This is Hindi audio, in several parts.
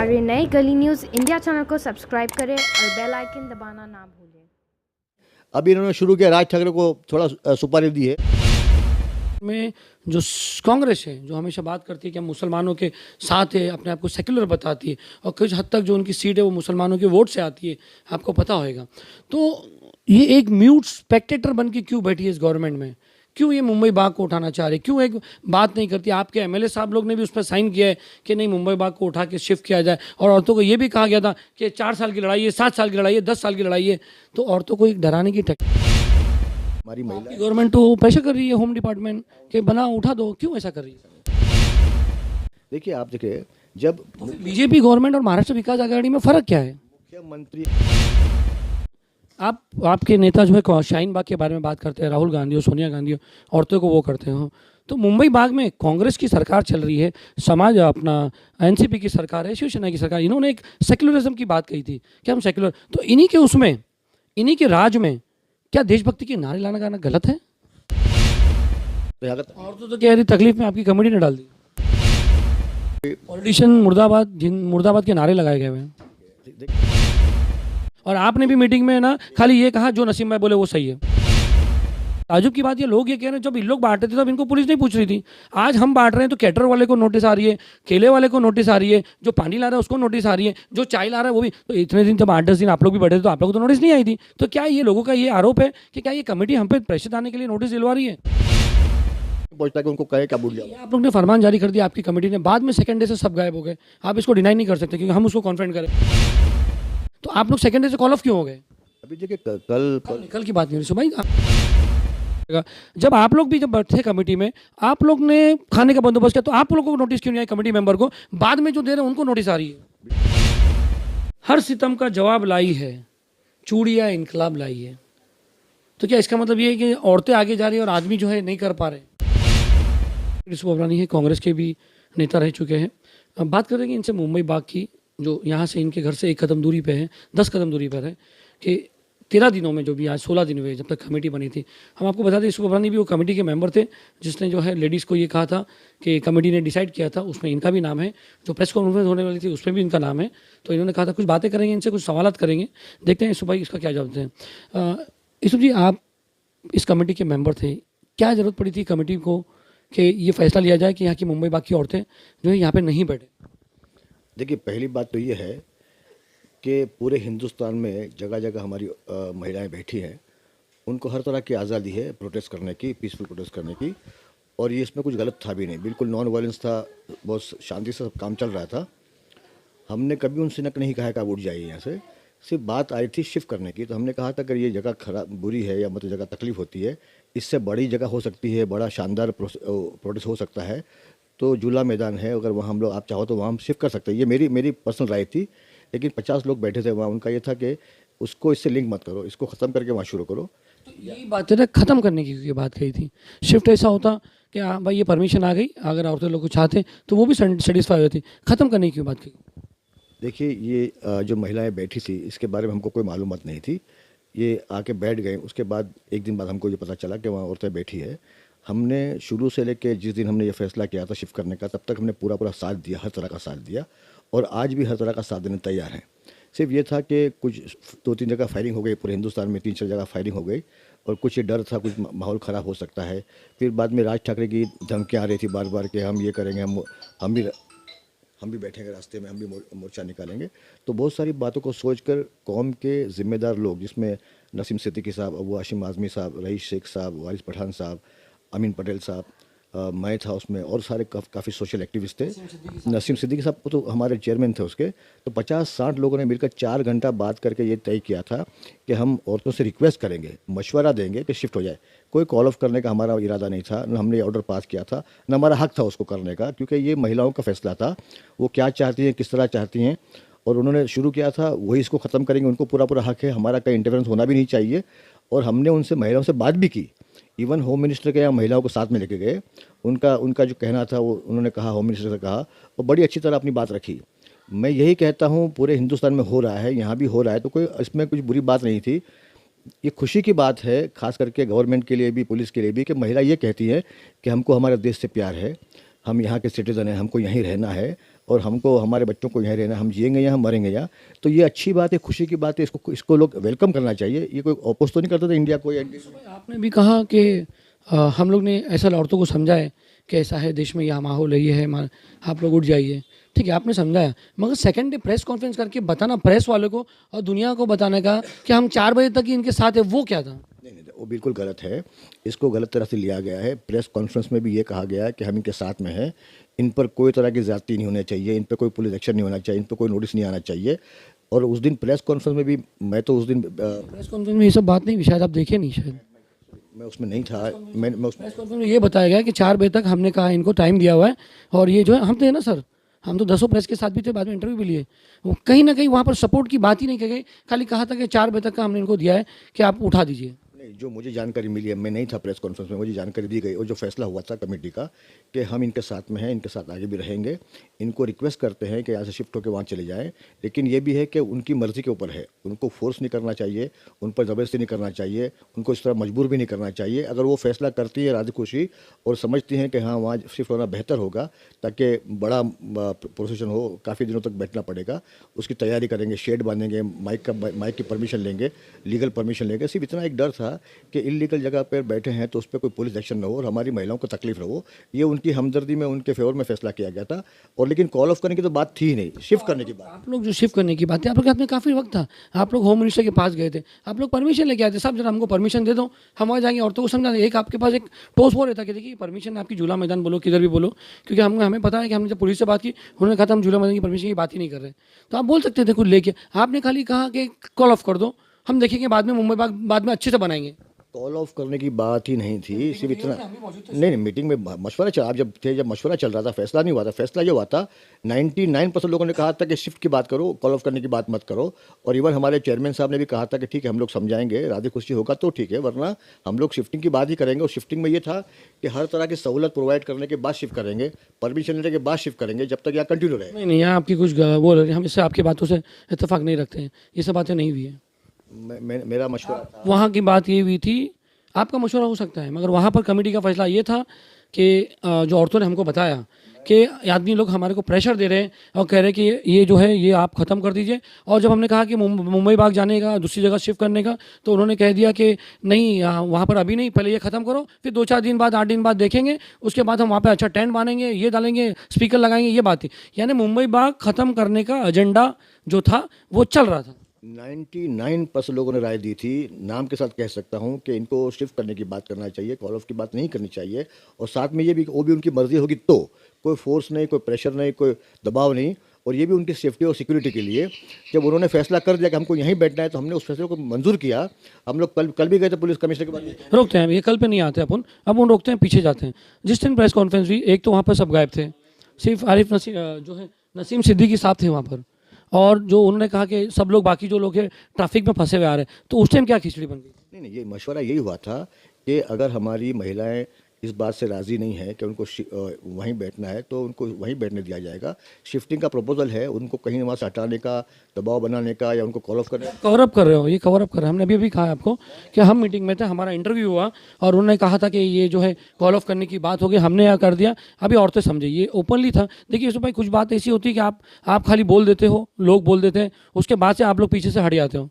हमारे नए गली न्यूज़ इंडिया चैनल को सब्सक्राइब करें और बेल आइकन दबाना ना भूलें। अभी इन्होंने शुरू किया, राज ठाकरे को थोड़ा सुपारी दी है। में जो कांग्रेस है, जो हमेशा बात करती है कि हम मुसलमानों के साथ है, अपने आप को सेक्युलर बताती है, और कुछ हद तक जो उनकी सीट है वो मुसलमानों के वोट से आती है, आपको पता होगा। तो ये एक म्यूट स्पेक्टेटर बन के क्यों बैठी है इस गवर्नमेंट में? क्यों ये मुंबई बाग को उठाना चाह रही? क्यों एक बात नहीं करती? आपके एमएलए साहब लोग ने भी उस पर साइन किया है कि नहीं, मुंबई बाग को उठा के शिफ्ट किया जाए। और औरतों को ये भी कहा गया था कि 4 साल की लड़ाई है, 7 साल की लड़ाई है, 10 साल की लड़ाई है। तो औरतों को एक डराने की हमारी महिला गवर्नमेंट तो प्रेशर कर रही है, होम डिपार्टमेंट के बना उठा दो। क्यों ऐसा कर रही है? देखिए, आप देखिए, जब बीजेपी गवर्नमेंट और महाराष्ट्र विकास आघाड़ी में फर्क क्या है? मुख्यमंत्री आपके नेता जो है शाहीन बाग के बारे में बात करते हैं, राहुल गांधी और सोनिया गांधी और औरतों को वो करते हो। तो मुंबई बाग में कांग्रेस की सरकार चल रही है, समाज अपना एनसीपी की सरकार है, शिवसेना की सरकार। इन्होंने एक सेक्युलरिज्म की बात कही थी कि हम सेक्युलर, तो इन्हीं के उसमें, इन्हीं के राज में क्या देशभक्ति के नारे लाना गाना गलत है? औरतों तो कह रही तकलीफ में आपकी कमेटी ने डाल दी। पॉलिटिशियन मुर्दाबाद के नारे लगाए गए हुए हैं। और आपने भी मीटिंग में ना खाली ये कहा जो नसीम भाई बोले वो सही है। ताजुब की बात ये, लोग ये कह रहे हैं जब इन लोग बांट रहे थे तब इनको पुलिस नहीं पूछ रही थी। आज हम बांट रहे हैं तो कैटर वाले को नोटिस आ रही है, केले वाले को नोटिस आ रही है, जो पानी ला रहा है उसको नोटिस आ रही है, जो चाय ला रहा है वो भी। तो इतने दिन जब 8-10 दिन आप लोग भी बैठे थे तो आप लोगों को तो नोटिस नहीं आई थी। तो क्या ये लोगों का ये आरोप है कि क्या ये कमेटी हम पे प्रेशर डालने के लिए नोटिस दिलवा रही है? पहुंचता कि उनको कहे क्या भूल जाओ। आप लोग ने फरमान जारी कर दिया आपकी कमेटी ने, बाद में सेकंड डे से सब गायब हो गए। आप इसको डिनाई नहीं कर सकते क्योंकि हम उसको कॉन्फ्रेंट करें। तो आप लोग सेकंड डे से कॉल ऑफ क्यों हो गए? अभी देखिए, कल की बात नहीं रही भाई। जब आप लोग भी जब बैठे कमेटी में, आप लोग ने खाने का बंदोबस्त किया तो आप लोगों को नोटिस क्यों नहीं आया कमेटी मेंबर को? बाद में जो दे रहे हैं उनको नोटिस आ रही है। हर सितम का जवाब लाई है, चूड़िया इनकलाब लाई है। तो क्या इसका मतलब ये है कि औरतें आगे जा रही है और आदमी जो है नहीं कर पा रहे? यूसुफ अबरानी है, कांग्रेस के भी नेता रह चुके हैं। अब बात करेंगे इनसे मुंबई बाग की, जो यहाँ से इनके घर से 1 कदम दूरी पे है, 10 कदम दूरी पर है, कि 13 दिनों में जो भी आज 16 दिन हुए जब तक कमेटी बनी थी। हम आपको बता दें यूसुफ अबरानी भी वो कमेटी के मेंबर थे जिसने जो है लेडीज़ को ये कहा था कि कमेटी ने डिसाइड किया था, उसमें इनका भी नाम है। जो प्रेस कॉन्फ्रेंस होने वाली थी उसमें भी इनका नाम है। तो इन्होंने कहा था कुछ बातें करेंगे, इनसे कुछ सवालात करेंगे, देखते हैं यूसुफ भाई इसका क्या जवाब देते हैं। यूसुफ जी, आप इस कमेटी के मेंबर थे, क्या ज़रूरत पड़ी थी कमेटी को कि ये फैसला लिया जाए कि यहाँ की मुंबई बाग की औरतें जो है यहाँ पे नहीं बैठे? देखिए, पहली बात तो ये है कि पूरे हिंदुस्तान में जगह जगह हमारी महिलाएं बैठी हैं, उनको हर तरह की आज़ादी है प्रोटेस्ट करने की, पीसफुल प्रोटेस्ट करने की। और ये इसमें कुछ गलत था भी नहीं, बिल्कुल नॉन वायलेंस था, बहुत शांति से सब काम चल रहा था। हमने कभी उनसे नहीं कहा कि आप उठ जाइए यहाँ से, सिर्फ बात आई थी शिफ्ट करने की। तो हमने कहा था अगर ये जगह खराब बुरी है या मतलब जगह तकलीफ होती है, इससे बड़ी जगह हो सकती है, बड़ा शानदार प्रोटेस्ट हो सकता है, तो झूला मैदान है, अगर वहाँ हम लोग आप चाहो तो वहाँ हम शिफ्ट कर सकते हैं। ये मेरी पर्सनल राय थी। लेकिन 50 लोग बैठे थे वहाँ, उनका ये था कि उसको इससे लिंक मत करो, इसको ख़त्म करके वहाँ शुरू करो। तो यही बात है ना, ख़त्म करने की बात कही थी। शिफ्ट ऐसा होता कि हाँ भाई ये परमिशन आ गई, अगर औरतें लोग चाहते तो वो भी सेटिस्फाई होती। ख़त्म करने की बात कही। देखिए, ये जो महिलाएं बैठी थी इसके बारे में हमको कोई मालूमात नहीं थी। ये आके बैठ गए, उसके बाद एक दिन बाद हमको ये पता चला कि वहाँ औरतें बैठी है। हमने शुरू से लेके जिस दिन हमने ये फैसला किया था शिफ्ट करने का, तब तक हमने पूरा साथ दिया, हर तरह का साथ दिया, और आज भी हर तरह का साथ देने तैयार हैं। सिर्फ ये था कि कुछ 2-3 जगह फायरिंग हो गई, पूरे हिंदुस्तान में 3-4 जगह फायरिंग हो गई, और कुछ ये डर था कुछ माहौल ख़राब हो सकता है। फिर बाद में राज ठाकरे की धमकियाँ आ रही थी बार बार कि हम ये करेंगे, हम भी बैठेंगे रास्ते में, हम भी मोर्चा निकालेंगे। तो बहुत सारी बातों को सोचकर कौम के ज़िम्मेदार लोग, जिसमें नसीम सिद्दीकी साहब, अबू हाशिम आज़मी साहब, रईस शेख साहब, वारिस पठान साहब, अमीन पटेल साहब, मैं था उसमें, और सारे काफ़ी सोशल एक्टिविस्ट थे। नसीम सिद्दीकी साहब को तो हमारे चेयरमैन थे उसके। तो 50-60 लोगों ने मिलकर 4 घंटा बात करके ये तय किया था कि हम औरतों से रिक्वेस्ट करेंगे, मशवरा देंगे कि शिफ्ट हो जाए। कोई कॉल ऑफ करने का हमारा इरादा नहीं था, न हमने ऑर्डर पास किया था, न हमारा हक था उसको करने का, क्योंकि ये महिलाओं का फैसला था, वो क्या चाहती हैं, किस तरह चाहती हैं, और उन्होंने शुरू किया था, वही इसको ख़त्म करेंगे। उनको पूरा हक है, हमारा कहीं इंटरफेरेंस होना भी नहीं चाहिए। और हमने उनसे, महिलाओं से बात भी की, इवन होम मिनिस्टर के यहाँ महिलाओं को साथ में लेके गए। उनका जो कहना था वो उन्होंने कहा, होम मिनिस्टर से कहा, और बड़ी अच्छी तरह अपनी बात रखी। मैं यही कहता हूँ, पूरे हिंदुस्तान में हो रहा है, यहाँ भी हो रहा है, तो कोई इसमें कुछ बुरी बात नहीं थी। ये खुशी की बात है, खास करके गवर्नमेंट के लिए भी, पुलिस के लिए भी, कि महिला ये कहती है कि हमको हमारे देश से प्यार है, हम यहाँ के सिटीज़न हैं, हमको यहीं रहना है, और हमको हमारे बच्चों को यहाँ रहना, हम जिएंगे यहाँ, मरेंगे यहाँ, तो ये अच्छी बात है, खुशी की बात है, इसको लोग वेलकम करना चाहिए। ये कोई अपोज तो नहीं करता था इंडिया कोई। आपने भी कहा कि हम लोग ने ऐसा औरतों को समझाए कि ऐसा है देश में, यह माहौल है, ये है, आप लोग उठ जाइए, ठीक है, आपने समझाया, मगर सेकंड डे प्रेस कॉन्फ्रेंस करके बताना प्रेस वालों को और दुनिया को बताने का कि हम 4 बजे तक ही इनके साथ है, वो क्या था? नहीं, वो बिल्कुल गलत है, इसको गलत तरह से लिया गया है। प्रेस कॉन्फ्रेंस में भी ये कहा गया है कि हम इनके साथ में हैं, इन पर कोई तरह की ज़्यादती नहीं होनी चाहिए, इन पर कोई पुलिस एक्शन नहीं होना चाहिए, इन पर कोई नोटिस नहीं आना चाहिए। और उस दिन प्रेस कॉन्फ्रेंस में भी मैं तो उस दिन प्रेस कॉन्फ्रेंस में ये सब बात नहीं हुई, शायद आप देखे नहीं, शायद मैं उसमें नहीं था। मैं उसमें प्रेस कॉन्फ्रेंस में ये बताया गया कि 4 बजे तक हमने कहा, इनको टाइम दिया हुआ है, और ये जो है हम थे ना सर, हम तो 10 प्रेस के साथ भी थे, बाद में इंटरव्यू भी लिए, वो कहीं ना कहीं वहाँ पर सपोर्ट की बात ही नहीं की गई, खाली कहा था कि 4 बजे तक का हमने इनको दिया है कि आप उठा दीजिए। नहीं, जो मुझे जानकारी मिली है, मैं नहीं था प्रेस कॉन्फ्रेंस में, मुझे जानकारी दी गई और जो फैसला हुआ था कमेटी का कि हम इनके साथ में हैं, इनके साथ आगे भी रहेंगे, इनको रिक्वेस्ट करते हैं कि यहाँ से शिफ्ट होकर वहाँ चले जाएं, लेकिन ये भी है कि उनकी मर्ज़ी के ऊपर है, उनको फोर्स नहीं करना चाहिए, उन पर ज़बरदस्ती नहीं करना चाहिए, उनको इस तरह मजबूर भी नहीं करना चाहिए। अगर वो फैसला करती है राजी खुशी और समझती हैं कि हाँ वहाँ शिफ्ट होना बेहतर होगा, ताकि बड़ा प्रोसेशन हो, काफ़ी दिनों तक बैठना पड़ेगा, उसकी तैयारी करेंगे, शेड बांधेंगे, माइक की परमिशन लेंगे, लीगल परमिशन लेंगे। सिर्फ इतना एक डर था कि इलीगल जगह पर बैठे हैं तो उस पर कोई पुलिस एक्शन न हो और हमारी महिलाओं को तकलीफ न हो, ये उनकी हमदर्दी में, उनके फेवर में फैसला किया गया था। और लेकिन कॉल ऑफ करने की तो बात थी ही नहीं, शिफ्ट करने की बात। आप लोग जो शिफ्ट करने की बात है, आप लोग के हाथ में काफ़ी वक्त था, आप लोग होम मिनिस्टर के पास गए थे, आप लोग परमिशन लेके आए थे, साहब जरा हमको परमिशन दे दो, हम वहाँ जाएंगे, औरतों को समझा दें। एक आपके पास एक टोस वो रहता कि देखिए परमिशन आपकी झूला मैदान बोलो, किधर भी बोलो, क्योंकि हमें पता है कि हमने जब पुलिस से बात की, उन्होंने कहा था हम झूला मैदान की परमिशन की बात ही नहीं कर रहे, तो आप बोल सकते थे कुछ लेके, आपने खाली कहा कि कॉल ऑफ कर दो, हम देखेंगे बाद में, मुंबई बाद में अच्छे से बनाएंगे। कॉल ऑफ करने की बात ही नहीं थी, सिर्फ इतना नहीं, मीटिंग में मशवरा चला, आप जब थे, जब मशवरा चल रहा था, फैसला नहीं हुआ था। फैसला ये हुआ था 99% लोगों ने कहा था कि शिफ्ट की बात करो, कॉल ऑफ करने की बात मत करो। और इवन हमारे चेयरमैन साहब ने भी कहा था कि ठीक है हम लोग समझाएंगे, राजी खुशी होगा तो ठीक है, वरना हम लोग शिफ्टिंग की बात ही करेंगे। और शिफ्टिंग में ये था कि हर तरह की सहूलत प्रोवाइड करने के बाद शिफ्ट करेंगे, परमिशन लेने के बाद शिफ्ट करेंगे, जब तक यहाँ कंटिन्यू रहे। नहीं, यहाँ आपकी कुछ वो, हम इससे आपकी बातों से इत्तेफाक नहीं रखते हैं, ये सब बातें नहीं हुई है। मेरा मशवरा था, वहाँ की बात ये हुई थी, आपका मशवरा हो सकता है, मगर वहाँ पर कमेटी का फैसला ये था कि जो औरतों ने हमको बताया कि आदमी लोग हमारे को प्रेशर दे रहे हैं और कह रहे हैं कि ये जो है ये आप ख़त्म कर दीजिए। और जब हमने कहा कि मुंबई बाग जाने का, दूसरी जगह शिफ्ट करने का, तो उन्होंने कह दिया कि नहीं, वहाँ पर अभी नहीं, पहले ये ख़त्म करो, फिर 2-4 दिन बाद, 8 दिन बाद देखेंगे, उसके बाद हम वहाँ पर अच्छा टेंट बांधेंगे, ये डालेंगे, स्पीकर लगाएंगे, ये बात थी। यानी मुंबई बाग ख़त्म करने का एजेंडा जो था वो चल रहा था। 99% लोगों ने राय दी थी, नाम के साथ कह सकता हूं कि इनको शिफ्ट करने की बात करना चाहिए, कॉल ऑफ की बात नहीं करनी चाहिए। और साथ में ये भी, वो भी उनकी मर्जी होगी तो, कोई फोर्स नहीं, कोई प्रेशर नहीं, कोई दबाव नहीं, और ये भी उनकी सेफ्टी और सिक्योरिटी के लिए। जब उन्होंने फैसला कर दिया कि हमको यहीं बैठना है, तो हमने उस फैसले को मंजूर किया। हम लोग कल भी गए थे पुलिस कमिश्नर के पास। रोकते हैं, ये कल पे नहीं आते अब उन रोकते हैं, पीछे जाते हैं। जिस दिन प्रेस कॉन्फ्रेंस हुई, एक तो वहाँ पर सब गायब थे, सिर्फ आरिफ नसीम जो है नसीम सिद्दीकी साहब थे वहाँ पर, और जो उन्होंने कहा कि सब लोग, बाकी जो लोग हैं ट्रैफिक में फंसे हुए आ रहे हैं, तो उस टाइम क्या खिचड़ी बन गई? नहीं, ये मशवरा यही हुआ था कि अगर हमारी महिलाएं इस बात से राज़ी नहीं है कि उनको वहीं बैठना है, तो उनको वहीं बैठने दिया जाएगा। शिफ्टिंग का प्रपोजल है, उनको कहीं वहाँ से हटाने का, दबाव बनाने का, या उनको कॉल ऑफ करने का। कवर अप कर रहे हो, ये कवर अप कर रहे हैं। हमने अभी कहा आपको कि हम मीटिंग में थे, हमारा इंटरव्यू हुआ, और उन्होंने कहा था कि ये जो है कॉल ऑफ करने की बात होगी, हमने यह कर दिया। अभी औरतें समझे, ये ओपनली था। देखिए यूसुफ भाई, कुछ बात ऐसी होती है कि आप खाली बोल देते हो, लोग बोल देते हैं, उसके बाद से आप लोग पीछे से हट जाते हो।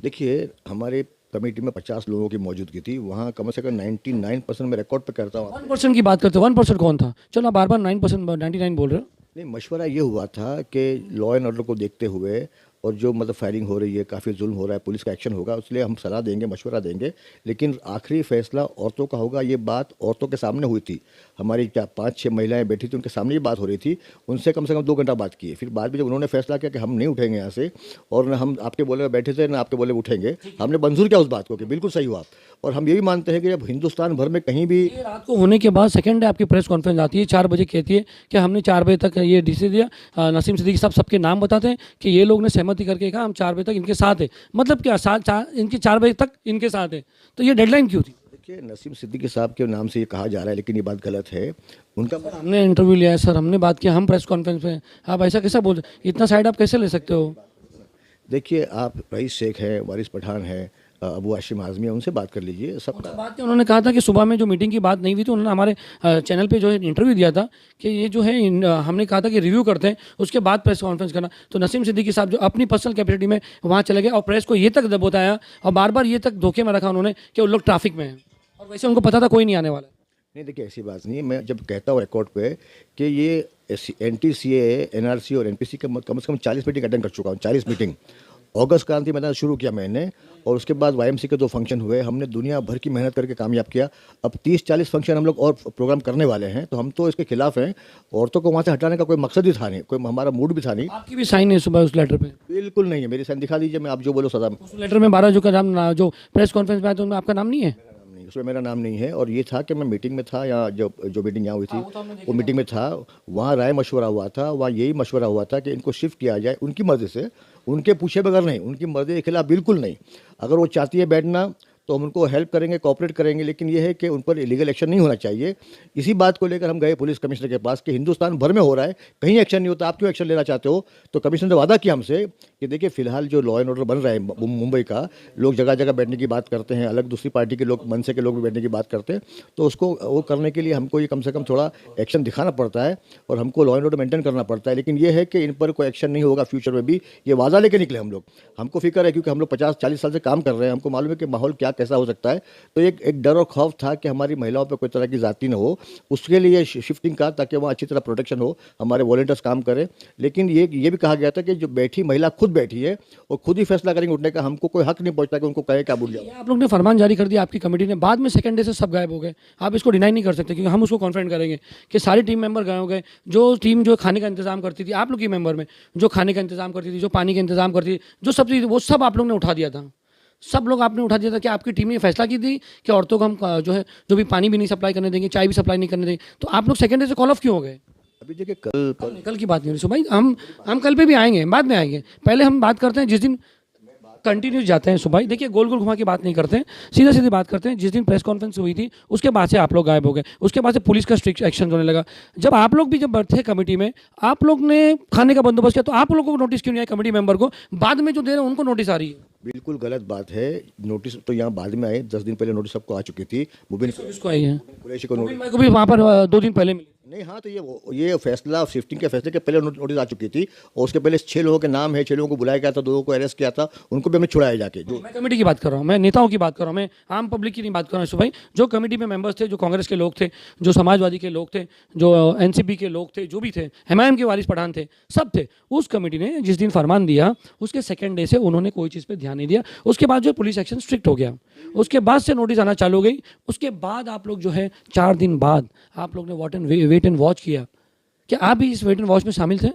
देखिए, हमारे कमेटी में 50 लोगों की मौजूदगी थी, वहाँ कम से कम 99% में रिकॉर्ड पे करता हूँ। 1% की बात करते हो, 1% कौन था? चलो आप बार 9%, 99 बोल रहे हो। नहीं, मशवरा ये हुआ था कि लॉ एंड ऑर्डर को देखते हुए, और जो मतलब फायरिंग हो रही है, काफ़ी जुल्म हो रहा है, पुलिस का एक्शन होगा, इसलिए हम सलाह देंगे, मशवरा देंगे, लेकिन आखिरी फैसला औरतों का होगा। ये बात औरतों के सामने हुई थी, हमारी 5-6 महिलाएं बैठी थी, उनके सामने ये बात हो रही थी, उनसे कम से कम 2 घंटा बात की। फिर बाद में जब उन्होंने फैसला किया कि हम नहीं उठेंगे यहाँ से, और न हम आपके बोले बैठे थे, ना आपके बोले उठेंगे, हमने मंजूर किया उस बात को कि बिल्कुल सही हुआ। और हम ये भी मानते हैं कि जब हिंदुस्तान भर में कहीं भी ये रात को होने के बाद सेकंड डे आपकी प्रेस कॉन्फ्रेंस आती है, 4 बजे कहती है कि हमने 4 बजे तक ये डिसीजन दिया। नसीम सिद्दीकी साहब सबके नाम बताते हैं कि ये लोग ने सहमति करके कहा हम 4 बजे तक इनके साथ है। मतलब क्या, इनके 4 बजे तक इनके साथ है, तो ये डेडलाइन क्यों थी? देखिए, नसीम सिद्दीकी साहब के नाम से ये कहा जा रहा है, लेकिन ये बात गलत है। उनका हमने इंटरव्यू लिया है सर, हमने बात किया, हम प्रेस कॉन्फ्रेंस में, आप ऐसा कैसा बोल, इतना साइड आप कैसे ले सकते हो? देखिए, आप रईस शेख हैं, वारिस पठान हैं, अबू हाशिम आज़मी है, उनसे बात कर लीजिए सबका। बात है, उन्होंने कहा था कि सुबह में जो मीटिंग की बात नहीं हुई थी, उन्होंने हमारे चैनल पे जो है इंटरव्यू दिया था कि ये जो है हमने कहा था कि रिव्यू करते हैं उसके बाद प्रेस कॉन्फ्रेंस करना। तो नसीम सिद्दीकी साहब जो अपनी पर्सनल कैपेसिटी में वहाँ चले गए और प्रेस को ये तक बताया और बार बार ये तक धोखे में रखा उन्होंने कि वो लोग ट्रैफिक में हैं, और वैसे उनको पता था कोई नहीं आने वाला। नहीं देखिए, ऐसी बात नहीं है। मैं जब कहता हूँ रिकॉर्ड पे कि ये NTCA, NRC और NPC के कम से कम 40 मीटिंग अटेंड कर चुका हूँ। 40 मीटिंग अगस्त क्रांति मैदान शुरू किया मैंने, और उसके बाद YMC के 2 फंक्शन हुए। हमने दुनिया भर की मेहनत करके कामयाब किया। अब 30-40 फंक्शन हम लोग और प्रोग्राम करने वाले हैं, तो हम तो इसके खिलाफ हैं। औरतों को वहाँ से हटाने का कोई मकसद ही था नहीं, कोई हमारा मूड भी था नहीं। आपकी भी साइन है सुबह उस लेटर पे? बिल्कुल नहीं है। मेरी साइन दिखा दीजिए, मैं आप जो बोलो सदा। उस लेटर में 12 जो का नाम जो प्रेस कॉन्फ्रेंस में आया तो उनमें आपका नाम नहीं है? नहीं, उसमें मेरा नाम नहीं है। और ये था कि मैं मीटिंग में था, या जो मीटिंग यहाँ हुई थी वो मीटिंग में था। वहाँ राय मशवरा हुआ था, वहाँ यही मशवरा हुआ था कि इनको शिफ्ट किया जाए उनकी मर्ज़ी से, उनके पूछे बगैर नहीं, उनकी मर्ज़ी के खिलाफ बिल्कुल नहीं। अगर वो चाहती है बैठना तो हम उनको हेल्प करेंगे, कोऑपरेट करेंगे, लेकिन ये है कि उन पर इलीगल एक्शन नहीं होना चाहिए। इसी बात को लेकर हम गए पुलिस कमिश्नर के पास कि हिंदुस्तान भर में हो रहा है, कहीं एक्शन नहीं होता, आप क्यों एक्शन लेना चाहते हो? तो कमिश्नर ने वादा किया हमसे कि देखिए फिलहाल जो लॉ एंड ऑर्डर बन रहा है मुंबई का, लोग जगह जगह बैठने की बात करते हैं, अलग दूसरी पार्टी के लोग, मनसे के लोग भी बैठने की बात करते हैं, तो उसको वो करने के लिए हमको ये कम से कम थोड़ा एक्शन दिखाना पड़ता है और हमको लॉ एंड ऑर्डर मेंटेन करना पड़ता है। लेकिन ये है कि इन पर कोई एक्शन नहीं होगा फ्यूचर में भी, ये वादा लेके निकले हम लोग। हमको फिक्र है क्योंकि हम लोग 50-40 साल से काम कर रहे हैं, हमको मालूम है कि माहौल क्या कैसा हो सकता है। तो एक डर और खौफ था कि हमारी महिलाओं पर कोई तरह की जाति न हो, उसके लिए शिफ्टिंग का, ताकि वहाँ अच्छी तरह प्रोटेक्शन हो, हमारे वॉलंटियर्स काम करें। लेकिन ये भी कहा गया था कि जो बैठी महिला खुद बैठी है और खुद ही फैसला करेंगे उठने का, हमको कोई हक नहीं पहुँचता कि उनको कहे क्या बुढ़ जाओ। आप लोग ने फरमान जारी कर दिया आपकी कमेटी ने, बाद में सेकंड डे से सब गायब हो गए। आप इसको डिनाई नहीं कर सकते क्योंकि हम उसको कॉन्फिडेंट करेंगे कि सारी टीम मेंबर गायब हो गए। जो टीम जो खाने का इंतजाम करती थी आप लोग की मेंबर में, जो खाने का इंतजाम करती थी, जो पानी का इंतजाम करती थी, जो सब चीज़, वो सब आप लोग ने उठा दिया था। सब लोग आपने उठा दिया था कि आपकी टीम ने फैसला की थी कि औरतों को हम जो है जो भी पानी भी नहीं सप्लाई करने देंगे, चाय भी सप्लाई नहीं करने देंगे। तो आप लोग सेकंड डे से कॉल ऑफ क्यों हो गए? अभी देखिए कल की बात नहीं हो रही भाई, हम कल पे भी आएंगे, बाद में आएंगे। पहले हम बात करते हैं जिस दिन कंटिन्यूस जाते हैं सुबह। देखिए गोल गोल घुमा की बात नहीं करते हैं, सीधा सीधी बात करते हैं। जिस दिन प्रेस कॉन्फ्रेंस हुई थी उसके बाद से आप लोग गायब हो गए, उसके बाद से पुलिस का स्ट्रिक्ट एक्शन होने लगा। जब आप लोग भी जब थे कमेटी में, आप लोग ने खाने का बंदोबस्त किया, तो आप लोगों को नोटिस क्यों नहीं आया कमेटी मेंबर को? बाद में जो दे रहे हैं उनको नोटिस आ रही है। बिल्कुल गलत बात है। नोटिस तो यहाँ बाद में आए, 10 दिन पहले नोटिस सबको आ चुकी थी। मुबीन किसको आई है? कुरैशी को नोटिस को भी वहाँ पर 2 दिन पहले मिली नहीं। हाँ, तो ये फैसला शिफ्टिंग के फैसले के पहले नोटिस आ चुकी थी, और उसके पहले 6 लोगों के नाम है, 6 लोगों को बुलाया गया था, 2 लोगों को अरेस्ट किया था, उनको भी हमने छुड़ाया जाके। जो मैं कमेटी की बात कर रहा हूँ, मैं नेताओं की बात कर रहा हूँ, मैं आम पब्लिक की नहीं बात कर रहा हूँ भाई। जो कमेटी में मेंबर्स थे, जो कांग्रेस के लोग थे, जो समाजवादी के लोग थे, जो NCP के लोग थे, जो भी थे, हुमायूं के वारिस पठान थे, सब थे। उस कमेटी ने जिस दिन फरमान दिया उसके सेकंड डे से उन्होंने कोई चीज़ पे ध्यान नहीं दिया। उसके बाद जो पुलिस एक्शन स्ट्रिक्ट हो गया, उसके बाद से नोटिस आना चालू हो गई। उसके बाद आप लोग जो है 4 दिन बाद आप लोग ने वेट एंड वॉच किया। क्या आप भी इस वेट एंड वॉच में शामिल थे?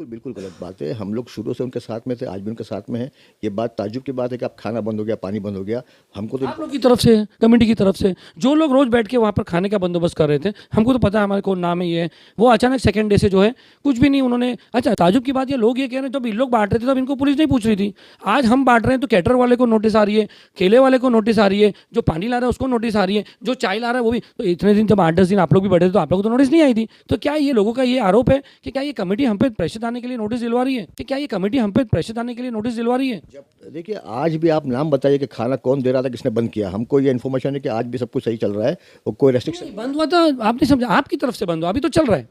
बिल्कुल गलत बात है। हम लोग शुरू से उनके साथ में थे, आज भी उनके साथ में हैं। ये बात ताज्जुब की बात है कि आप खाना बंद हो गया, पानी बंद हो गया। हमको तो आप लोग की तरफ से, कमेटी की तरफ से, जो लोग रोज बैठ के वहाँ पर खाने का बंदोबस्त कर रहे थे, हमको तो पता है हमारे कौन नाम है, ये है वो, अचानक सेकंड डे से जो है कुछ भी नहीं उन्होंने। अच्छा, ताज्जुब की बात, ये लोग ये कह रहे हैं जब इन लोग बांट रहे थे तब इनको पुलिस नहीं पूछ रही थी। आज हम बांट रहे हैं तो कैटर वाले को नोटिस आ रही है, केले वाले को नोटिस आ रही है, जो पानी ला रहा है उसको नोटिस आ रही है, जो चाय ला रहा है वो भी। तो इतने दिन जब 8-10 दिन आप लोग भी बैठे थे तो आप लोग को तो नोटिस नहीं आई थी। तो क्या ये लोगों का ये आरोप है कि क्या ये कमेटी हम पे प्रेशर डालने के लिए नोटिस दिलवा रही है? कि क्या ये कमेटी हम पे प्रेशर डालने के लिए नोटिस दिलवा रही है? जब देखिए, आज भी आप नाम बताइए कि खाना कौन दे रहा था, किसने बंद किया। हमको ये इन्फॉर्मेशन है कि आज भी सब कुछ सही चल रहा है और कोई रेस्ट्रिक्शन बंद हुआ था, आपने समझा, आपकी तरफ से बंद हुआ, अभी तो चल रहा है,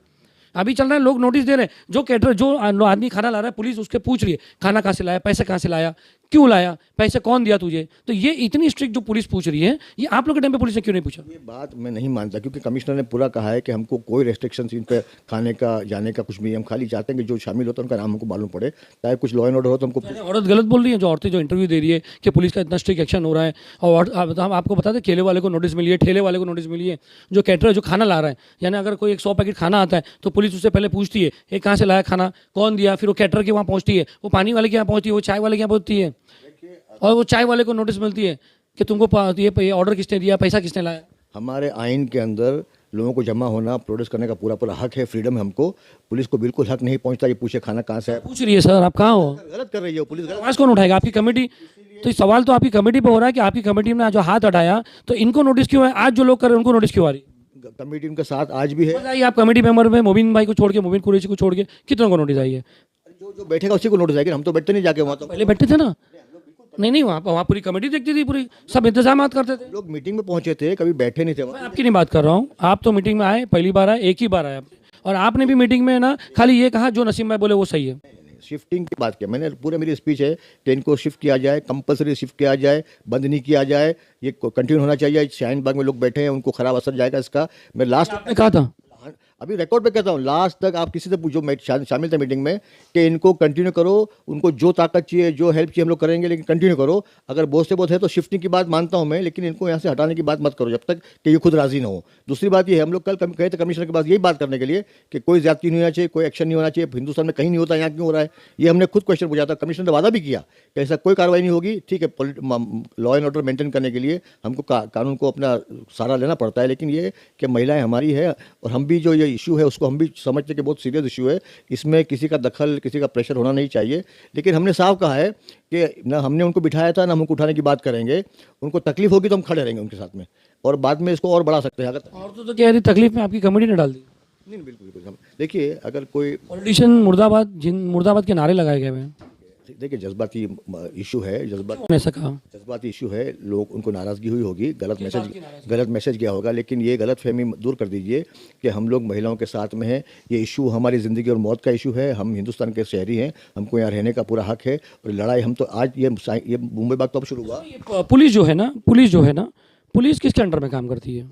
अभी चल रहा है। लोग नोटिस दे रहे हैं, जो कैटर, जो आदमी खाना ला रहा है, पुलिस उसके पूछ रही है खाना कहाँ से लाया, पैसे कहाँ से लाया, क्यों लाया, पैसे कौन दिया तुझे। तो ये इतनी स्ट्रिक्ट जो पुलिस पूछ रही है, ये आप लोग के टाइम पे पुलिस ने क्यों नहीं पूछा? ये बात मैं नहीं मानता, क्योंकि कमिश्नर ने पूरा कहा है कि हमको कोई रेस्ट्रिक्शन इन पर खाने का जाने का कुछ भी। हम खाली चाहते हैं कि जो शामिल होता है उनका नाम हमको मालूम पड़े, ताकि कुछ लॉ एंड ऑर्डर हो तो हमको। औरत गलत बोल रही है, जो औरतें जो इंटरव्यू दे रही है कि पुलिस का इतना स्ट्रिक्ट एक्शन हो रहा है। और हम आपको बता दें, केले वाले को नोटिस मिली है, ठेले वाले को नोटिस मिली है, जो कैटरर जो खाना ला रहा है, यानी अगर कोई 100 पैकेट खाना आता है तो पुलिस उससे पहले पूछती है ये कहाँ से लाया खाना, कौन दिया, फिर वो कैटरर के वहाँ पहुँचती है, वो पानी वाले के यहाँ पहुँचती है, वो चाय वाले के यहाँ पहुँचती है, और वो चाय वाले को नोटिस मिलती है कि तुमको ये ऑर्डर किसने दिया, पैसा किसने लाया। हमारे आइन के अंदर लोगों को जमा होना, प्रोड्यूस करने का पूरा हक है, फ्रीडम है हमको। पुलिस को बिल्कुल हक नहीं पहुंचता ये पूछे खाना कहाँ से है। पूछ रही है सर, आप कहाँ हो? गलत कर रही है पुलिस। आवाज़ कौन उठाएगा? आपकी कमेटी। तो इस सवाल तो आपकी कमेटी पे हो रहा है कि आपकी कमेटी ने जो हाथ हटाया तो इनको नोटिस क्यों है, आज जो लोग कर रहे हैं उनको नोटिस क्यों आ रही? कमेटी उनके साथ आज भी है। बताइए, आप कमेटी मेंबर में मुबीन भाई को छोड़ के, मुबीन कुरैशी को छोड़ के कितनों को नोटिस आई है? जो बैठेगा उसी को नोटिस आएगी। हम तो बैठते नहीं जाके वहाँ। तो पहले बैठते थे ना, नहीं वहाँ पूरी कमेटी देखती थी, पूरी सब इंतजाम करते थे। लोग मीटिंग में पहुंचे थे, कभी बैठे नहीं थे मैं वहाँ। आपकी नहीं बात कर रहा हूँ, आप तो मीटिंग में आए, पहली बार आए, एक ही बार आए आपने, और आपने भी मीटिंग में ना खाली ये कहा जो नसीम भाई बोले वो सही है। शिफ्टिंग की बात किया मैंने, पूरे मेरी स्पीच है कि इनको शिफ्ट किया जाए, कंपलसरी शिफ्ट किया जाए, बंद नहीं किया जाए, ये कंटिन्यू होना चाहिए। शाहीन बाग में लोग बैठे हैं, उनको खराब असर जाएगा इसका। मैं लास्ट आपने कहा था अभी रिकॉर्ड पे कहता हूँ, लास्ट तक आप किसी से पूछो, मैं शामिल थे मीटिंग में, कि इनको कंटिन्यू करो, उनको जो ताकत चाहिए, जो हेल्प चाहिए हम लोग करेंगे, लेकिन कंटिन्यू करो। अगर बहुत से बहुत है तो शिफ्टिंग की बात मानता हूँ मैं, लेकिन इनको यहाँ से हटाने की बात मत करो जब तक कि ये खुद राजी ना हो। दूसरी बात ये है, हम लोग कल गए थे कमिश्नर के पास यही बात करने के लिए कि कोई ज्यादती नहीं होना चाहिए, कोई एक्शन नहीं होना चाहिए, हिंदुस्तान में कहीं नहीं होता, यहाँ क्यों हो रहा है, ये हमने खुद क्वेश्चन पूछा था। कमिश्नर ने वादा भी किया कि ऐसा कोई कार्रवाई नहीं होगी। ठीक है, लॉ एंड ऑर्डर मेंटेन करने के लिए हमको कानून को अपना सहारा लेना पड़ता है, लेकिन ये कि महिलाएं हमारी है और हम भी जो ये इशू है उसको हम भी समझते कि बहुत सीरियस इशू है, इसमें किसी का दखल, किसी का प्रेशर होना नहीं चाहिए। लेकिन हमने साफ कहा है कि ना हमने उनको बिठाया था, ना हम उनको उठाने की बात करेंगे। उनको तकलीफ होगी तो हम खड़े रहेंगे उनके साथ में, और बाद में इसको और बढ़ा सकते हैं अगर। और तो कह रही तकलीफ में आपकी कमेटी ने डाल दी। नहीं बिल्कुल बिल्कुल। हम देखिए, अगर कोई पॉलिटिशियन मुर्दाबाद के नारे लगाए गए हैं, देखिए जज्बाती इशू है, उन्होंने ऐसा कहा, जज्बाती इशू है, लोग उनको नाराज़गी हुई होगी, गलत मैसेज गया होगा। लेकिन ये गलत फहमी दूर कर दीजिए कि हम लोग महिलाओं के साथ में हैं। ये इशू हमारी ज़िंदगी और मौत का इशू है। हम हिंदुस्तान के शहरी हैं, हमको यहाँ रहने का पूरा हक है, और लड़ाई हम तो आज ये मुंबई बाग तो अब शुरू हुआ। पुलिस जो है ना, पुलिस किसके अंडर में काम करती है?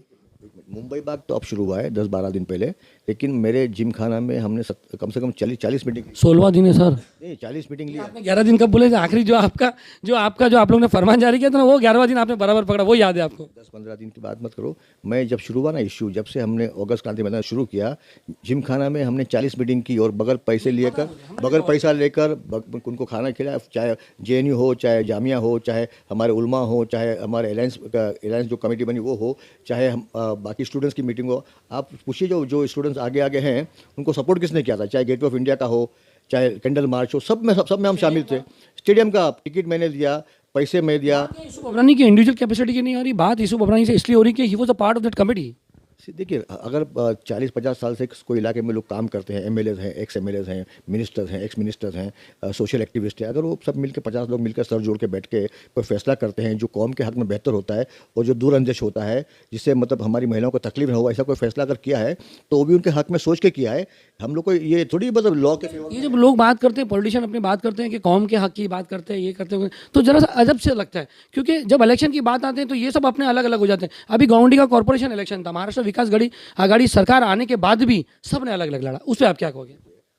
मुंबई बाग तो अब शुरू हुआ है 10-12 दिन पहले, लेकिन मेरे जिम खाना में हमने कम से कम 40 मीटिंग, 16वां दिन है सर। नहीं 40 मीटिंग लिया। आपने 11 दिन कब बोले थे? आखिरी जो आप लोग ने फरमान जारी किया था ना, वो 11वां दिन आपने बराबर पकड़ा, वो याद है आपको? 10-15 दिन की बात मत करो। मैं जब शुरू हुआ ना इशू, जब से हमने अगस्त क्रांति मैदान शुरू किया, जिम खाना में हमने 40 मीटिंग की, और बगैर पैसा लेकर उनको खाना खिलाया, चाहे JNU हो, चाहे जामिया हो, चाहे हमारे उलमा हो, चाहे हमारे एलायंस जो कमेटी बनी वो हो, चाहे हम बाकी स्टूडेंट्स की मीटिंग हो। आप पूछिए जो स्टूडेंट्स आगे हैं उनको सपोर्ट किसने किया था, चाहे गेटवे ऑफ इंडिया का हो, चाहे कैंडल मार्च हो, सब में हम शामिल थे। स्टेडियम का टिकट मैंने दिया, पैसे मैं दिया। यूसुफ अबरानी की इंडिविजुअल कैपेसिटी की नहीं आ रही बात, यूसुफ अबरानी से इसलिए हो रही कि he was a part of that committee. देखिए, अगर 40-50 साल से कोई इलाके में लोग काम करते हैं, MLAs हैं, एक्स MLAs हैं, मिनिस्टर्स हैं, एक्स मिनिस्टर्स हैं, सोशल एक्टिविस्ट हैं, अगर वो सब मिलकर 50 लोग मिलकर सर जोड़ के बैठ के कोई फैसला करते हैं जो कौम के हक में बेहतर होता है और जो दूरअंदेश होता है, जिससे मतलब हमारी महिलाओं को तकलीफ न हो, ऐसा कोई फैसला अगर किया है तो वो भी उनके हक में सोच के किया है। हम लोग को ये थोड़ी मतलब लॉ के ये जब लोग बात करते हैं, पॉलिटिशियन अपनी बात करते हैं कि कौम के हक की बात करते हैं, ये करते हैं, तो जरा सा अजब से लगता है, क्योंकि जब इलेक्शन की बात आते हैं तो ये सब अपने अलग अलग हो जाते हैं। अभी गाउंडी का कॉर्पोरेशन इलेक्शन था, महाराष्ट्र विकास आघाड़ी सरकार आने के बाद भी सबने अलग अलग लड़ा, उस पर आप क्या कहोगे?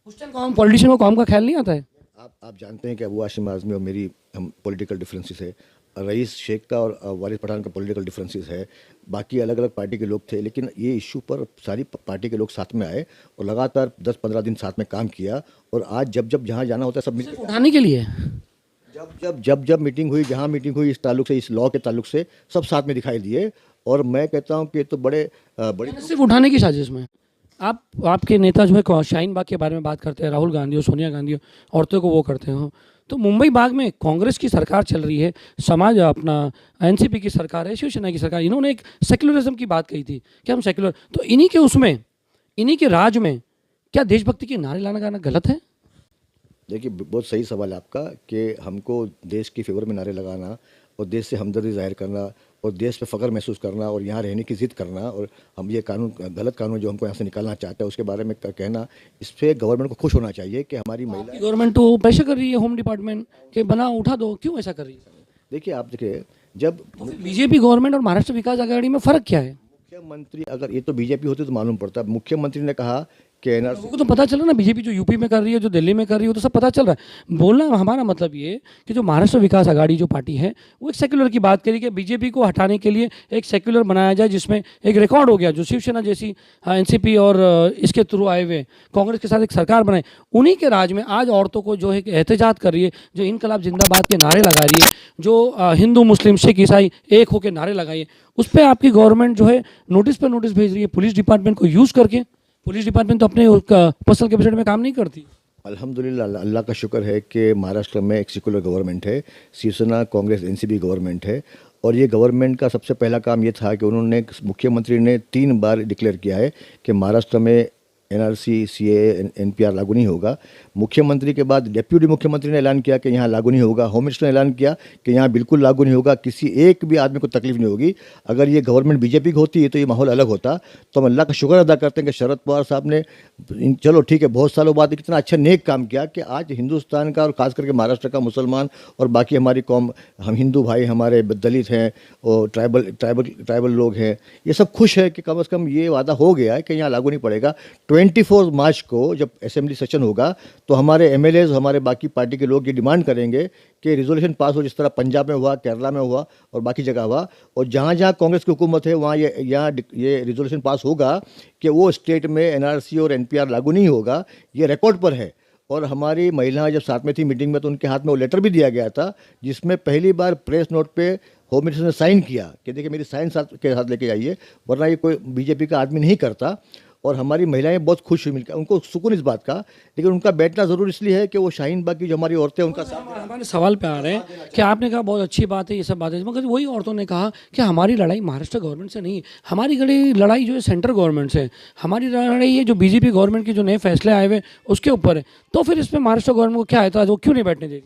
उस टाइम कौम पॉलिटिशियन को कौम का ख्याल नहीं आता है? आप जानते हैं कि अबू हाशिम आज़मी और मेरी हम पॉलिटिकल डिफरेंसेस है, रईस शेख का और वारिस पठान का पॉलिटिकल डिफरेंसेस है, बाकी अलग अलग पार्टी के लोग थे, लेकिन ये इशू पर सारी पार्टी के लोग साथ में आए और लगातार 10-15 दिन साथ में काम किया। और आज जब जहाँ जाना होता है सब मिलकर उठाने के लिए जब मीटिंग हुई, जहाँ मीटिंग हुई, इस ताल्लुक से, इस लॉ के ताल्लुक से सब साथ में दिखाई दिए। और मैं कहता हूँ कि ये तो बड़ी सिर्फ उठाने की साजिश में आपके नेता जो है शाहीन बाग के बारे में बात करते हैं, राहुल गांधी और सोनिया गांधी हो, औरतों को वो करते हो, तो मुंबई बाग में कांग्रेस की सरकार चल रही है, समाज अपना NCP की सरकार है, शिवसेना की सरकार, इन्होंने एक सेक्युलरिज्म की बात कही थी कि हम सेक्युलर, तो इन्हीं के राज में क्या देशभक्ति के नारे लाना गलत है? देखिए, बहुत सही सवाल है आपका कि हमको देश की फेवर में नारे लगाना और देश से हमदर्दी जाहिर करना और देश पे फ़ख्र महसूस करना और यहाँ रहने की ज़िद करना, और हम ये गलत कानून जो हमको यहाँ से निकालना चाहता है उसके बारे में कहना, इस पर गवर्नमेंट को खुश होना चाहिए कि हमारी महिला। गवर्नमेंट तो प्रेशर कर रही है होम डिपार्टमेंट के बना उठा दो, क्यों ऐसा कर रही है? देखिए जब बीजेपी गवर्नमेंट और महाराष्ट्र विकास आघाड़ी में फ़र्क क्या है? मुख्यमंत्री, अगर ये तो बीजेपी होती तो मालूम पड़ता, मुख्यमंत्री ने कहा कि NRC को तो पता चला ना, बीजेपी जो यूपी में कर रही है, जो दिल्ली में कर रही है, तो सब पता चल रहा है। बोलना हमारा मतलब ये कि जो महाराष्ट्र विकास आघाड़ी जो पार्टी है वो एक सेक्युलर की बात करी कि बीजेपी को हटाने के लिए एक सेक्युलर बनाया जाए, जिसमें एक रिकॉर्ड हो गया जो शिवसेना जैसी NCP और इसके थ्रू आए हुए कांग्रेस के साथ एक सरकार बनाई, उन्हीं के राज में आज औरतों को जो है एहतजाज कर रही है, जो इनकलाब जिंदाबाद के नारे लगा रही है, जो हिंदू मुस्लिम सिख ईसाई एक होकर नारे लगाइए, उस पर आपकी गवर्नमेंट जो है नोटिस पर नोटिस भेज रही है पुलिस डिपार्टमेंट को यूज़ करके। पुलिस डिपार्टमेंट तो अपने पर्सनल कैपेसिटी में काम नहीं करती। अल्हम्दुलिल्लाह, अल्लाह का शुक्र है कि महाराष्ट्र में एक सेकुलर गवर्नमेंट है, शिवसेना कांग्रेस NCP गवर्नमेंट है, और ये गवर्नमेंट का सबसे पहला काम ये था कि उन्होंने, मुख्यमंत्री ने 3 बार डिक्लेयर किया है कि महाराष्ट्र में एनआरसी, सीए, एनपीआर लागू नहीं होगा। मुख्यमंत्री के बाद डिप्टी मुख्यमंत्री ने ऐलान किया कि यहाँ लागू नहीं होगा। होम मिनिस्टर ने ऐलान किया कि यहाँ बिल्कुल लागू नहीं होगा, किसी एक भी आदमी को तकलीफ नहीं होगी। अगर ये गवर्नमेंट बीजेपी की होती है तो ये माहौल अलग होता। तो हम अल्लाह का शुक्र अदा करते हैं कि शरद पवार साहब ने चलो ठीक है बहुत सालों बाद कितना अच्छा नेक काम किया कि आज हिंदुस्तान का और खास करके महाराष्ट्र का मुसलमान और बाकी हमारी कौम, हम हिंदू भाई, हमारे दलित हैं और ट्राइबल लोग हैं, ये सब खुश है कि कम से कम ये वादा हो गया है कि यहाँ लागू नहीं पड़ेगा। 24 मार्च को जब असेंबली सेशन होगा तो हमारे एमएलएज, हमारे बाकी पार्टी के लोग ये डिमांड करेंगे कि रिजोल्यूशन पास हो, जिस तरह पंजाब में हुआ, केरला में हुआ और बाकी जगह हुआ। और जहाँ जहाँ कांग्रेस की हुकूमत है वहाँ ये रिजोल्यूशन पास होगा कि वो स्टेट में एनआरसी और एनपीआर लागू नहीं होगा। ये रिकॉर्ड पर है। और हमारी महिलाएं जब साथ में थी मीटिंग में तो उनके हाथ में वो लेटर भी दिया गया था जिसमें पहली बार प्रेस नोट पे होम मिनिस्टर ने साइन किया कि देखिए मेरी साइन के साथ लेके जाइए, वरना ये कोई बीजेपी का आदमी नहीं करता। और हमारी महिलाएं बहुत खुश हुई मिलकर, उनको सुकून इस बात का। लेकिन उनका बैठना ज़रूर इसलिए है कि वो शाहीन बाग की जो हमारी औरतें उनका हमारे सवाल पे आ रहे हैं कि आपने कहा बहुत अच्छी बात है, ये सब बातें, मगर वही औरतों ने कहा कि हमारी लड़ाई महाराष्ट्र गवर्नमेंट से नहीं है, हमारी लड़ाई जो है सेंट्रल गवर्नमेंट से, हमारी लड़ाई ये जो बीजेपी गवर्नमेंट के जो नए फैसले आए हुए उसके ऊपर है। तो फिर इसमें महाराष्ट्र गवर्नमेंट को क्या है, तो वो क्यों नहीं बैठने देगी?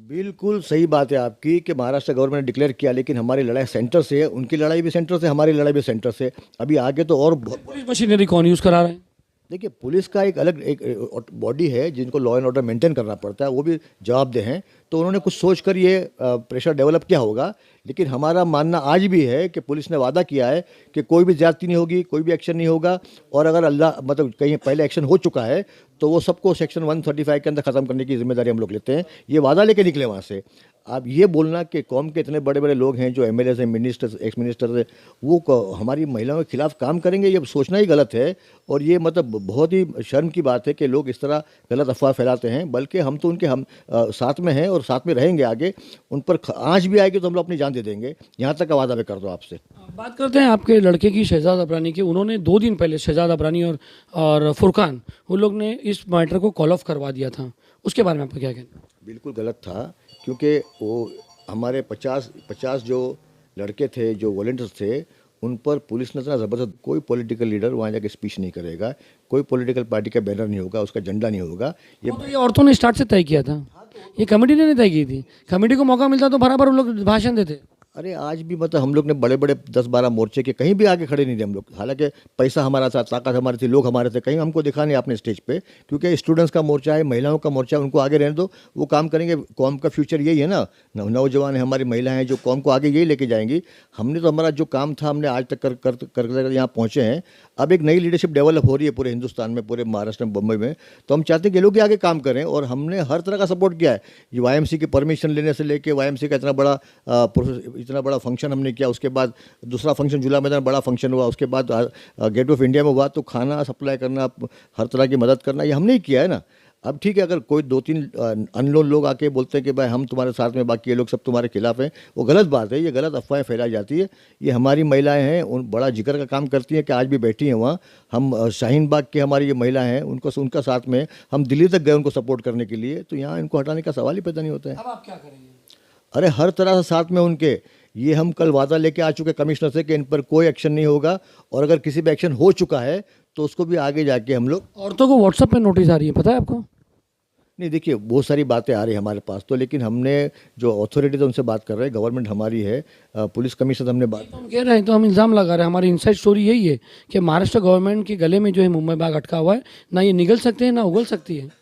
बिल्कुल सही बात है आपकी कि महाराष्ट्र गवर्नमेंट ने डिक्लेयर किया, लेकिन हमारी लड़ाई सेंटर से है, उनकी लड़ाई भी सेंटर से, हमारी लड़ाई भी सेंटर से। अभी आगे तो और पुलिस मशीनरी कौन यूज़ करा रहे हैं? देखिए पुलिस का एक अलग एक बॉडी है जिनको लॉ एंड ऑर्डर मेंटेन करना पड़ता है, वो भी जवाबदेह हैं। तो उन्होंने कुछ सोचकर ये प्रेशर डेवलप किया होगा। लेकिन हमारा मानना आज भी है कि पुलिस ने वादा किया है कि कोई भी ज्यादती नहीं होगी, कोई भी एक्शन नहीं होगा। और अगर अल्लाह मतलब कहीं पहले एक्शन हो चुका है तो वो सबको सेक्शन 135 के अंदर ख़त्म करने की जिम्मेदारी हम लोग लेते हैं। ये वादा लेके निकले वहाँ से। आप ये बोलना कि कौम के इतने बड़े बड़े लोग हैं जो एमएलए हैं, मिनिस्टर्स, एक्स मिनिस्टर्स हैं, वो हमारी महिलाओं के खिलाफ काम करेंगे, ये सोचना ही गलत है। और ये मतलब बहुत ही शर्म की बात है कि लोग इस तरह गलत अफवाह फैलाते हैं। बल्कि हम तो उनके साथ में हैं और साथ में रहेंगे आगे। उन पर आँच भी आएगी तो हम लोग अपनी जान दे देंगे। यहाँ तक का वादा मैं कर दो आपसे। बात करते हैं आपके लड़के की, शहजाद अबरानी की। उन्होंने 2 दिन पहले शहजाद अबरानी और फुरकान, उन लोग ने इस मैटर को कॉल ऑफ करवा दिया था, उसके बारे में आपका क्या कहना? बिल्कुल गलत था, क्योंकि वो हमारे 50 जो लड़के थे, जो वॉलंटियर्स थे, उन पर पुलिस ने इतना ज़बरदस्त, कोई पॉलिटिकल लीडर वहाँ जाके स्पीच नहीं करेगा, कोई पॉलिटिकल पार्टी का बैनर नहीं होगा, उसका झंडा नहीं होगा। ये औरतों ने स्टार्ट से तय किया था, ये कमेटी ने नहीं तय की थी। कमेटी को मौका मिलता तो बराबर उन लोग भाषण देते। अरे आज भी मतलब हम लोग ने बड़े बड़े 10-12 मोर्चे के कहीं भी आगे खड़े नहीं थे हम लोग। हालांकि पैसा हमारा था, ताकत हमारी थी, लोग हमारे थे, कहीं हमको दिखा नहीं आपने स्टेज पे। क्योंकि स्टूडेंट्स का मोर्चा है, महिलाओं का मोर्चा है, उनको आगे रहने दो, वो काम करेंगे। कौम का फ्यूचर यही है ना, नौजवान है, हमारी महिलाएं हैं जो कौम को आगे यही लेके जाएंगी। हमने तो हमारा जो काम था हमने आज तक कर यहाँ पहुँचे हैं। अब एक नई लीडरशिप डेवलप हो रही है पूरे हिंदुस्तान में, पूरे महाराष्ट्र में, बम्बई में। तो हम चाहते हैं कि लोग आगे काम करें और हमने हर तरह का सपोर्ट किया है। ये वाईएमसी की परमिशन लेने से लेके वाईएमसी का इतना बड़ा फंक्शन हमने किया। उसके बाद दूसरा फंक्शन जुला मैदान बड़ा फंक्शन हुआ। उसके बाद गेट ऑफ इंडिया में हुआ। तो खाना सप्लाई करना, हर तरह की मदद करना, ये हमने ही किया है ना। अब ठीक है, अगर कोई 2-3 अननोन लोग आके बोलते हैं कि भाई हम तुम्हारे साथ में, बाकी ये लोग सब तुम्हारे खिलाफ हैं, वो गलत बात है। ये गलत अफवाहें फैलाई जाती है। ये हमारी महिलाएं हैं, उन बड़ा जिक्र का काम करती हैं कि आज भी बैठी हैं वहाँ। हम शाहीन बाग की हमारी ये महिलाएं हैं, उनका साथ में हम दिल्ली तक गए उनको सपोर्ट करने के लिए। तो यहाँ इनको हटाने का सवाल ही पैदा नहीं होता है। अब आप क्या करेंगे? अरे हर तरह से साथ में उनके, ये हम कल वादा लेके आ चुके कमिश्नर से कि इन पर कोई एक्शन नहीं होगा। और अगर किसी पे एक्शन हो चुका है तो उसको भी आगे जाके हम लोग। औरतों को व्हाट्सएप पे नोटिस आ रही है, पता है आपको? नहीं देखिए, बहुत सारी बातें आ रही है हमारे पास तो, लेकिन हमने जो अथॉरिटीज उनसे बात कर रहे हैं, गवर्नमेंट हमारी है, पुलिस कमिश्नर से हमने बात। तो हम कह रहे हैं, तो हम इल्ज़ाम लगा रहे हैं, हमारी इनसाइड स्टोरी यही है कि महाराष्ट्र गवर्नमेंट के गले में जो है मुंबई बाग अटका हुआ है, ना ये निगल सकते हैं ना उगल सकती है।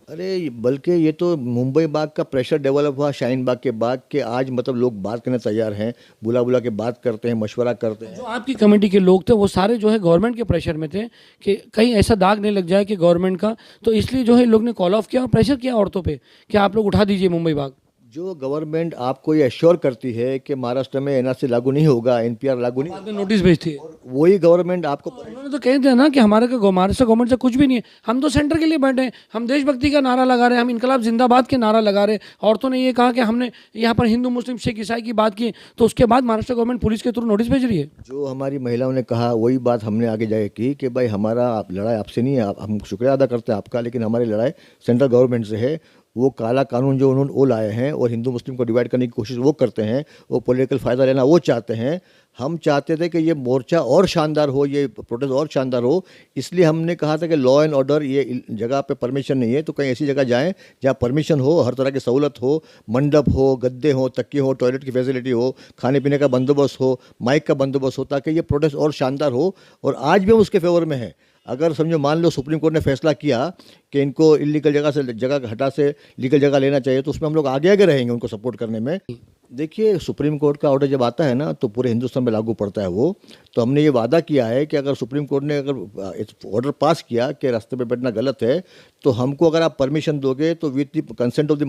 अरे बल्कि ये तो मुंबई बाग का प्रेशर डेवलप हुआ शाहीन बाग के बाद के आज मतलब लोग बात करने तैयार हैं, बुला के बात करते हैं, मशवरा करते हैं। जो आपकी कमेटी के लोग थे वो सारे जो है गवर्नमेंट के प्रेशर में थे कि कहीं ऐसा दाग नहीं लग जाए कि गवर्नमेंट का, तो इसलिए जो है लोग ने कॉल ऑफ किया और प्रेशर किया औरतों पे कि आप लोग उठा दीजिए मुंबई बाग। जो गवर्नमेंट आपको ये एश्योर करती है कि महाराष्ट्र में एनआरसी लागू नहीं होगा, एनपीआर लागू नहीं, बाद में नोटिस भेजती है। वही गवर्नमेंट आपको। उन्होंने तो कह दिया ना कि हमारे को महाराष्ट्र गवर्नमेंट से कुछ भी नहीं है, हम तो सेंटर के लिए बैठे हैं, हम देशभक्ति का नारा लगा रहे हैं, हम इनकलाब जिंदाबाद के नारा लगा रहे हैं। औरतों ने ये कहा कि हमने यहाँ पर हिंदू मुस्लिम सिख ईसाई की बात की, तो उसके बाद महाराष्ट्र गवर्नमेंट पुलिस के थ्रू नोटिस भेज रही है। जो हमारी महिलाओं ने कहा वही बात हमने आगे जाके की कि भाई हमारा लड़ाई आपसे नहीं है, हम शुक्रिया अदा करते हैं आपका, लेकिन हमारी लड़ाई सेंट्रल गवर्नमेंट से है। वो काला कानून जो उन्होंने वो लाए हैं और हिंदू मुस्लिम को डिवाइड करने की कोशिश वो करते हैं, वो पॉलिटिकल फ़ायदा लेना वो चाहते हैं। हम चाहते थे कि ये मोर्चा और शानदार हो, ये प्रोटेस्ट और शानदार हो, इसलिए हमने कहा था कि लॉ एंड ऑर्डर ये जगह पे परमिशन नहीं है, तो कहीं ऐसी जगह जाएं जहाँ परमिशन हो, हर तरह की सहूलत हो, मंडप हो, गद्दे हो, तकिए हो, टॉयलेट की फैसिलिटी हो, खाने पीने का बंदोबस्त हो, माइक का बंदोबस्त हो, ताकि ये प्रोटेस्ट और शानदार हो। और आज भी हम उसके फेवर में हैं। अगर समझो मान लो सुप्रीम कोर्ट ने फैसला किया कि इनको इलीगल जगह से जगह हटा से लीगल जगह लेना चाहिए, तो उसमें हम लोग आगे आगे रहेंगे उनको सपोर्ट करने में। देखिए, सुप्रीम कोर्ट का ऑर्डर जब आता है ना तो पूरे हिंदुस्तान में लागू पड़ता है वो। तो हमने ये वादा किया है कि अगर सुप्रीम कोर्ट ने अगर इस ऑर्डर पास किया कि रास्ते पे बैठना गलत है, तो हमको अगर आप परमिशन दोगे तो with the consent of the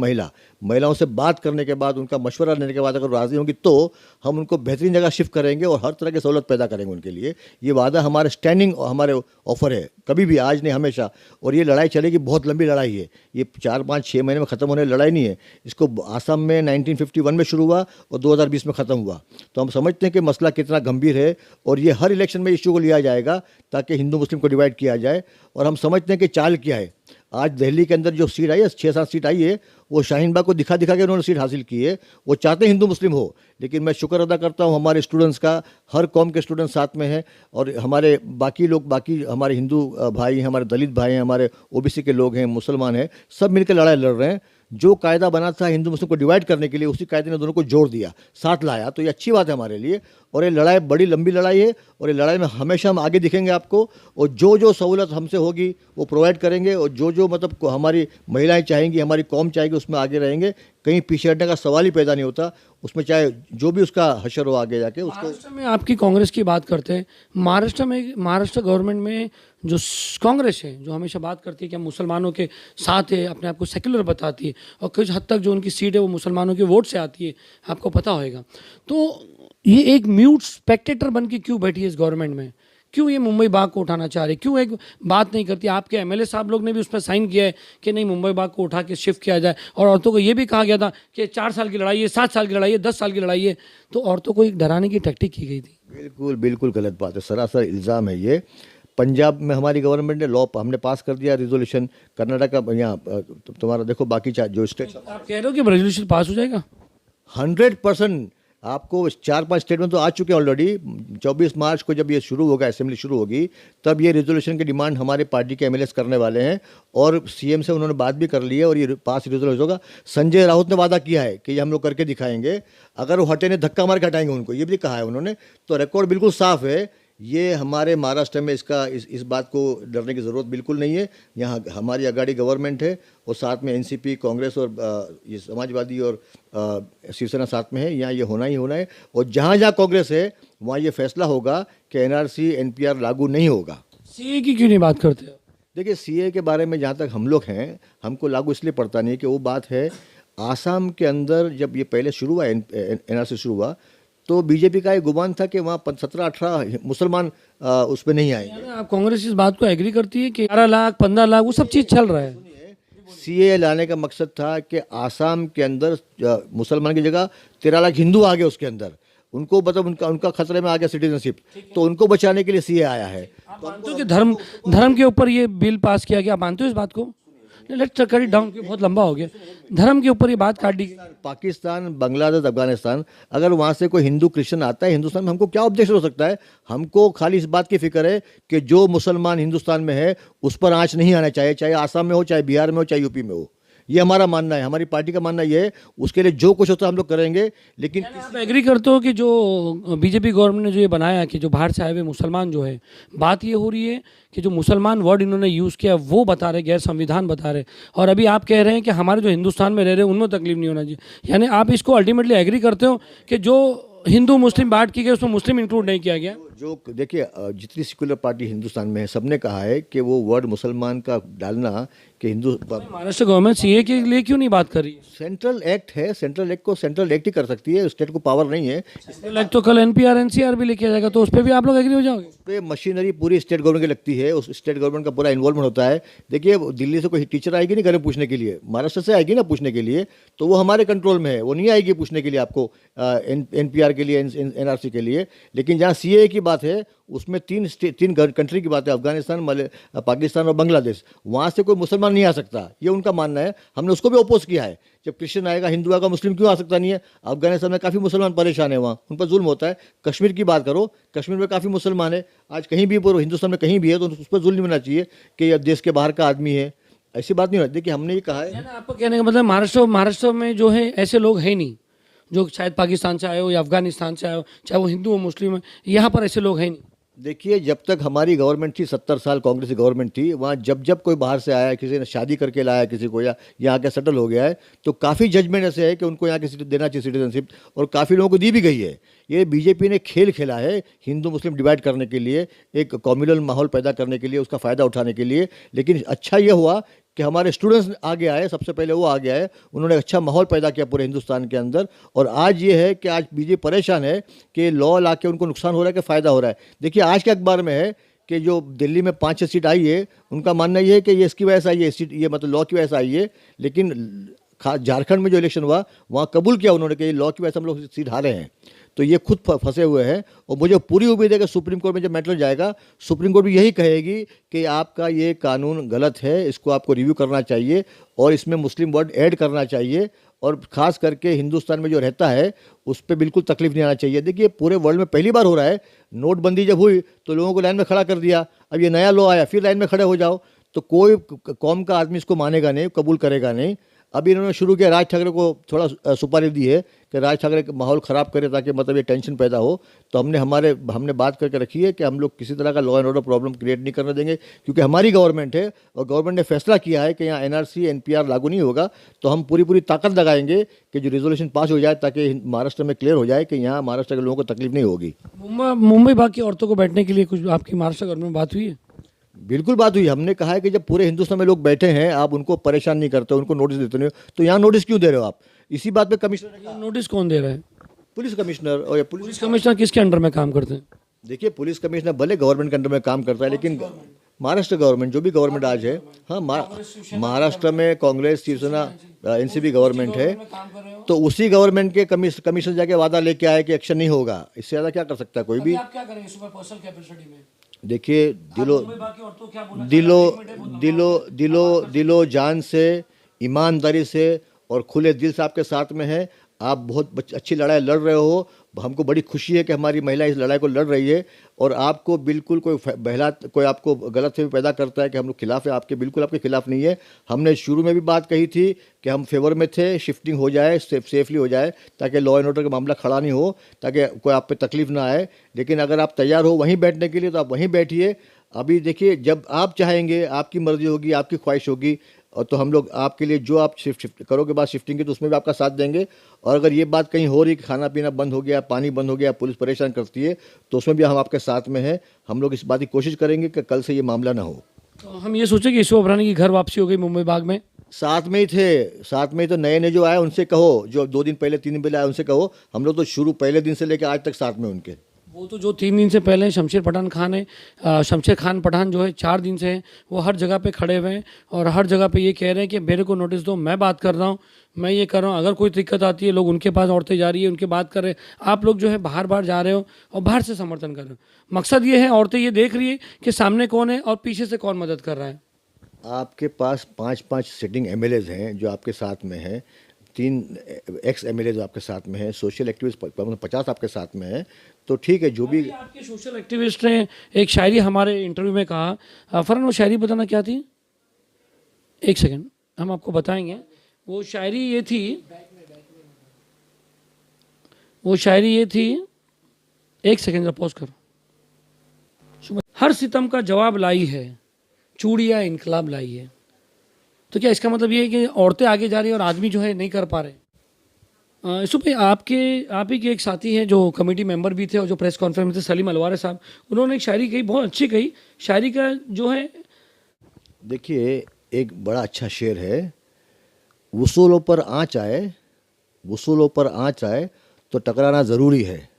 महिलाओं से बात करने के बाद, उनका मशवरा लेने के बाद अगर राज़ी होंगी तो हम उनको बेहतरीन जगह शिफ्ट करेंगे और हर तरह की सहूलत पैदा करेंगे उनके लिए। ये वादा हमारे स्टैंडिंग हमारे ऑफर है, कभी भी, आज नहीं हमेशा। और ये लड़ाई चलेगी, बहुत लंबी लड़ाई है, ये 4, 5, 6 महीने में ख़त्म होने वाली लड़ाई नहीं है। इसको आसाम में 1951 में शुरू हुआ और 2020 में ख़त्म हुआ। तो हम समझते हैं कि मसला कितना गंभीर है और ये हर इलेक्शन में इश्यू को लिया जाएगा ताकि हिंदू मुस्लिम को डिवाइड किया जाए। और हम समझते हैं कि चाल क्या है। आज दिल्ली के अंदर जो सीट आई है, 6-7 सीट आई है, वो शाहीन बाग को दिखा दिखा के उन्होंने सीट हासिल की है। वो चाहते हैं हिंदू मुस्लिम हो, लेकिन मैं शुक्र अदा करता हूँ हमारे स्टूडेंट्स का, हर कौम के स्टूडेंट्स साथ में हैं और हमारे बाकी लोग, बाकी हमारे हिंदू भाई हैं, हमारे दलित भाई हैं, हमारे ओबीसी के लोग हैं, मुसलमान हैं, सब मिलकर लड़ाई लड़ रहे हैं। जो कायदा बना था हिंदू मुस्लिम को डिवाइड करने के लिए, उसी कायदे ने दोनों को जोड़ दिया, साथ लाया। तो ये अच्छी बात है हमारे लिए। और ये लड़ाई बड़ी लंबी लड़ाई है और ये लड़ाई में हमेशा हम आगे दिखेंगे आपको। और जो जो सहूलत हमसे होगी वो प्रोवाइड करेंगे और जो जो मतलब हमारी महिलाएं चाहेंगी, हमारी कौम चाहेगी, उसमें आगे रहेंगे। कहीं पीछे हटने का सवाल ही पैदा नहीं होता उसमें, चाहे जो भी उसका हशर हो आगे जाके उसको। महाराष्ट्र में आपकी कांग्रेस की बात करते हैं, महाराष्ट्र गवर्नमेंट में जो कांग्रेस है, जो हमेशा बात करती है कि हम मुसलमानों के साथ है, अपने आप को सेक्युलर बताती है और कुछ हद तक जो उनकी सीट है वो मुसलमानों के वोट से आती है, आपको पता होगा। तो ये एक म्यूट स्पेक्टेटर बन के क्यों बैठी है इस गवर्नमेंट में? क्यों ये मुंबई बाग को उठाना चाह रहे? क्यों एक बात नहीं करती? आपके एमएलए साहब लोग ने भी उस पर साइन किया है कि नहीं, मुंबई बाग को उठा के शिफ्ट किया जाए। और औरतों को ये भी कहा गया था कि 4 साल की लड़ाई है, 7 साल की लड़ाई है, 10 साल की लड़ाई है। तो औरतों को एक डराने की टैक्टिक की गई थी। बिल्कुल बिल्कुल गलत बात है, सरासर इल्ज़ाम है ये। पंजाब में हमारी गवर्नमेंट ने लॉ हमने पास कर दिया, रिजोल्यूशन। कर्नाटक यहाँ तुम्हारा देखो, बाकी जो स्टेट, आप कह रहे हो कि रेजोल्यूशन पास हो जाएगा? 100% आपको 4-5 स्टेट में तो आ चुके हैं ऑलरेडी। 24 मार्च को जब ये शुरू होगा, असेंबली शुरू होगी, तब ये रेजोल्यूशन की डिमांड हमारे पार्टी के एमएलएस करने वाले हैं और सीएम से उन्होंने बात भी कर ली है और ये पास रेजोल्यूशन होगा। संजय राउत ने वादा किया है कि ये हम लोग करके दिखाएंगे, अगर वो हटे ने धक्का मार के हटाएंगे उनको, ये भी कहा है उन्होंने। तो रिकॉर्ड बिल्कुल साफ है। ये हमारे महाराष्ट्र में इस बात को डरने की ज़रूरत बिल्कुल नहीं है। यहाँ हमारी अगाड़ी गवर्नमेंट है और साथ में एनसीपी, कांग्रेस और ये समाजवादी और शिवसेना साथ में है। यहाँ ये होना ही होना है। और जहाँ जहाँ कांग्रेस है वहाँ ये फैसला होगा कि एनआरसी एनपीआर लागू नहीं होगा। सीए की क्यों नहीं बात करते? देखिए, सीए के बारे में जहाँ तक हम लोग हैं, हमको लागू इसलिए पड़ता नहीं है कि वो बात है, आसाम के अंदर जब ये पहले शुरू हुआ, एनआरसी शुरू हुआ, तो बीजेपी का एक गुमान था कि वहाँ 17-18 मुसलमान उस पर नहीं आएंगे। आप कांग्रेस इस बात को एग्री करती है कि 11 लाख 15 लाख वो सब चीज़ चल रहा है? सीए लाने का मकसद था कि आसाम के अंदर मुसलमान की जगह 13 लाख हिंदू आ गए उसके अंदर, उनको मतलब उनका खतरे में आ गया सिटीजनशिप, तो उनको बचाने के लिए सीए आया है। आप मानते हो कि धर्म के ऊपर ये बिल पास किया गया? आप मानते हो इस बात को? लेट्स कट इट डाउन, बहुत लंबा हो गया। धर्म के ऊपर ये बात काट दी गई। पाकिस्तान, बांग्लादेश, अफगानिस्तान, अगर वहाँ से कोई हिंदू क्रिश्चियन आता है हिंदुस्तान में, हमको क्या ऑब्जेक्शन हो सकता है? हमको खाली इस बात की फिक्र है कि जो मुसलमान हिंदुस्तान में है उस पर आँच नहीं आना चाहिए, चाहे आसाम में हो, चाहे बिहार में हो, चाहे यूपी में हो। ये हमारा मानना है, हमारी पार्टी का मानना ये है। उसके लिए जो कुछ होता है हम लोग करेंगे। लेकिन आप एग्री करते हो कि जो बीजेपी गवर्नमेंट ने जो ये बनाया कि जो बाहर से आए हुए मुसलमान जो है, बात ये हो रही है कि जो मुसलमान वर्ड इन्होंने यूज़ किया वो बता रहे, गैर संविधान बता रहे, और अभी आप कह रहे हैं कि हमारे जो हिंदुस्तान में रह रहे हैं उनमें तकलीफ नहीं होना चाहिए। यानी आप इसको अल्टीमेटली एग्री करते हो कि जो हिंदू मुस्लिम बांट की गई उसमें मुस्लिम इंक्लूड नहीं किया गया? जो देखिए, जितनी सेक्युलर पार्टी हिंदुस्तान में है, सबने कहा है कि वो वर्ड मुसलमान का डालना कि हिंदू। महाराष्ट्र गवर्नमेंट सीए के लिए क्यों नहीं बात कर रही? सेंट्रल एक्ट है, सेंट्रल एक्ट को सेंट्रल एक्ट ही कर सकती है, स्टेट को पावर नहीं है। लाइक तो कल एनपीआर एनसीआर भी लेके जाएगा, तो उस पर भी आप लोग एग्री हो जाओगे? उस पर मशीनरी पूरी स्टेट गवर्नमेंट की लगती है, उस स्टेट गवर्नमेंट का पूरा इन्वॉल्वमेंट होता है। देखिए, दिल्ली से कोई टीचर आएगी नहीं घर में पूछने के लिए, महाराष्ट्र से आएगी ना पूछने के लिए, तो वो हमारे कंट्रोल में है, वो नहीं आएगी पूछने के लिए आपको एनपीआर के लिए, एनआरसी के लिए। लेकिन जहाँ सीए की बात है, उसमें तीन कंट्री की बात है, अफगानिस्तान, पाकिस्तान और बांग्लादेश। वहाँ से कोई मुसलमान नहीं आ सकता, ये उनका मानना है। हमने उसको भी अपोज किया है। जब क्रिश्चियन आएगा, हिंदू आएगा, मुस्लिम क्यों आ सकता नहीं है? अफगानिस्तान में काफ़ी मुसलमान परेशान है, वहाँ उन पर जुल्म होता है। कश्मीर की बात करो, कश्मीर में काफ़ी मुसलमान है। आज कहीं भी हिंदुस्तान में कहीं भी है तो उस पर जुल्म नहीं होना चाहिए कि ये देश के बाहर का आदमी है। ऐसी बात नहीं होती। देखिए, हमने ये कहा है, आपको कहने का मतलब महाराष्ट्र में जो है ऐसे लोग हैं नहीं, जो शायद पाकिस्तान से आए हो या अफगानिस्तान से आए हो, चाहे वो हिंदू हो मुस्लिम हो, यहाँ पर ऐसे लोग हैं नहीं। देखिए, जब तक हमारी गवर्नमेंट थी, 70 साल कांग्रेस की गवर्नमेंट थी, वहाँ जब कोई बाहर से आया, किसी ने शादी करके लाया किसी को, या यहाँ के सेटल हो गया है, तो काफ़ी जजमेंट ऐसे है कि उनको यहाँ की देना चाहिए सिटीजनशिप, और काफ़ी लोगों को दी भी गई है। ये बीजेपी ने खेल खेला है हिंदू मुस्लिम डिवाइड करने के लिए, एक कम्युनल माहौल पैदा करने के लिए, उसका फ़ायदा उठाने के लिए। लेकिन अच्छा ये हुआ कि हमारे स्टूडेंट्स आगे आए, सबसे पहले वो आगे आए, उन्होंने अच्छा माहौल पैदा किया पूरे हिंदुस्तान के अंदर। और आज ये है कि आज बीजेपी परेशान है कि लॉ ला के उनको नुकसान हो रहा है कि फ़ायदा हो रहा है। देखिए, आज के अखबार में है कि जो दिल्ली में 5-6 सीट आई है, उनका मानना ये है कि ये इसकी वजह से आई है, सीट ये मतलब लॉ की वजह से आई है। लेकिन झारखंड में जो इलेक्शन हुआ, वहाँ कबूल किया उन्होंने कि लॉ की वजह से हम लोग सीट हारे हैं। तो ये खुद फंसे हुए हैं, और मुझे पूरी उम्मीद है कि सुप्रीम कोर्ट में जब मैटर जाएगा, सुप्रीम कोर्ट भी यही कहेगी कि आपका ये कानून गलत है, इसको आपको रिव्यू करना चाहिए और इसमें मुस्लिम वर्ड ऐड करना चाहिए, और ख़ास करके हिंदुस्तान में जो रहता है उस पर बिल्कुल तकलीफ नहीं आना चाहिए। देखिए, पूरे वर्ल्ड में पहली बार हो रहा है, नोटबंदी जब हुई तो लोगों को लाइन में खड़ा कर दिया, अब ये नया लॉ आया, फिर लाइन में खड़े हो जाओ, तो कोई कौम का आदमी इसको मानेगा नहीं, कबूल करेगा नहीं। अभी इन्होंने शुरू किया, राज ठाकरे को थोड़ा सुपारी दी है कि राज ठाकरे का माहौल ख़राब करे ताकि मतलब ये टेंशन पैदा हो। तो हमने बात करके रखी है कि हम लोग किसी तरह का law and order problem create नहीं करने देंगे, क्योंकि हमारी गवर्नमेंट है और गवर्नमेंट ने फैसला किया है कि यहाँ एनआरसी एनपीआर लागू नहीं होगा। तो हम पूरी ताकत लगाएंगे कि जो रिजोल्यूशन पास हो जाए, ताकि महाराष्ट्र में क्लियर हो जाए कि यहाँ महाराष्ट्र के लोगों को तकलीफ नहीं होगी। मुंबई भाग की औरतों को बैठने के लिए कुछ आपकी महाराष्ट्र गवर्नमेंट में बात हुई है? बिल्कुल बात हुई। हमने कहा है कि जब पूरे हिंदुस्तान में लोग बैठे हैं, आप उनको परेशान नहीं करते, उनको नोटिस देते नहीं, तो यहाँ नोटिस क्यों दे रहे हो आप? इसी बात पे कमिश्नर, नोटिस कौन दे रहा है? Police commissioner. और पुलिस कमिश्नर किसके अंडर में काम करते हैं? देखिए, पुलिस कमिश्नर भले गवर्नमेंट के अंडर में काम करता है, लेकिन महाराष्ट्र गवर्नमेंट, जो भी गवर्नमेंट आज है, हाँ, महाराष्ट्र में कांग्रेस, शिवसेना, एनसीपी गवर्नमेंट है, तो उसी गवर्नमेंट के कमिश्नर जाके वादा लेके आए कि एक्शन नहीं होगा। इससे ज़्यादा क्या कर सकता है कोई भी? आप क्या करेंगे सुपर पर्सनल कैपेसिटी में? देखिए, दिलो जान से, ईमानदारी से और खुले दिल से आपके साथ में है। आप बहुत अच्छी लड़ाई लड़ रहे हो, हमको बड़ी खुशी है कि हमारी महिला इस लड़ाई को लड़ रही है, और आपको बिल्कुल कोई आपको गलतफहमी पैदा करता है कि हम लोग खिलाफ है, बिल्कुल आपके खिलाफ नहीं है। हमने शुरू में भी बात कही थी कि हम फेवर में थे, शिफ्टिंग हो जाए, सेफली हो जाए, ताकि लॉ एंड ऑर्डर का मामला खड़ा नहीं हो, ताकि कोई आप पे तकलीफ ना आए। लेकिन अगर आप तैयार हो वहीं बैठने के लिए तो आप वहीं बैठिए। अभी देखिए, जब आप चाहेंगे, आपकी मर्जी होगी, आपकी ख्वाहिश होगी, और तो हम लोग आपके लिए जो आप शिफ्ट करोगे बाद शिफ्टिंग की, तो उसमें भी आपका साथ देंगे। और अगर ये बात कहीं हो रही कि खाना पीना बंद हो गया, पानी बंद हो गया, पुलिस परेशान करती है, तो उसमें भी हम आपके साथ में हैं। हम लोग इस बात की कोशिश करेंगे कि कल से ये मामला ना हो। तो हम ये सोचे कि ईशू अबरानी की घर वापसी हो गई मुंबई भाग में। साथ में ही थे, साथ में ही तो नए जो आए उनसे कहो, जो 2 दिन पहले 3 दिन पहले आए उनसे कहो। हम लोग तो शुरू पहले दिन से लेकर आज तक साथ में उनके। वो तो जो 3 दिन से पहले शमशेर खान पठान जो है 4 दिन से है, वो हर जगह पे खड़े हुए हैं और हर जगह पे ये कह रहे हैं कि मेरे को नोटिस दो, मैं बात कर रहा हूँ, मैं ये कर रहा हूँ। अगर कोई दिक्कत आती है, लोग उनके पास औरतें जा रही है, उनके बात कर रहे हैं। आप लोग जो है बाहर जा रहे हो और बाहर से समर्थन कर रहे हो। मकसद ये है, औरतें ये देख रही है कि सामने कौन है और पीछे से कौन मदद कर रहा है। आपके पास 5-5 सिटिंग एमएलएज हैं जो आपके साथ में हैं, 3 एक्स एमएलएज आपके साथ में हैं, सोशल एक्टिविस्ट 50 आपके साथ में हैं। तो ठीक है, जो भी आपके सोशल एक्टिविस्ट ने एक शायरी हमारे इंटरव्यू में कहा। फरहान, वो शायरी बताना क्या थी? एक सेकंड, हम आपको बताएंगे। वो शायरी ये थी, एक सेकंड जरा पॉज करो। हर सितम का जवाब लाई है, चूड़ियाँ इनकलाब लाई है। तो क्या इसका मतलब ये है कि औरतें आगे जा रही है और आदमी जो है नहीं कर पा रहे? इसु भाई, आप ही के एक साथी हैं जो कमेटी मेंबर भी थे और जो प्रेस कॉन्फ्रेंस में थे, सलीम अलवारे साहब, उन्होंने एक शायरी कही, बहुत अच्छी कही। शायरी का जो है, देखिए, एक बड़ा अच्छा शेर है, वसूलों पर आँच आए तो टकराना ज़रूरी है।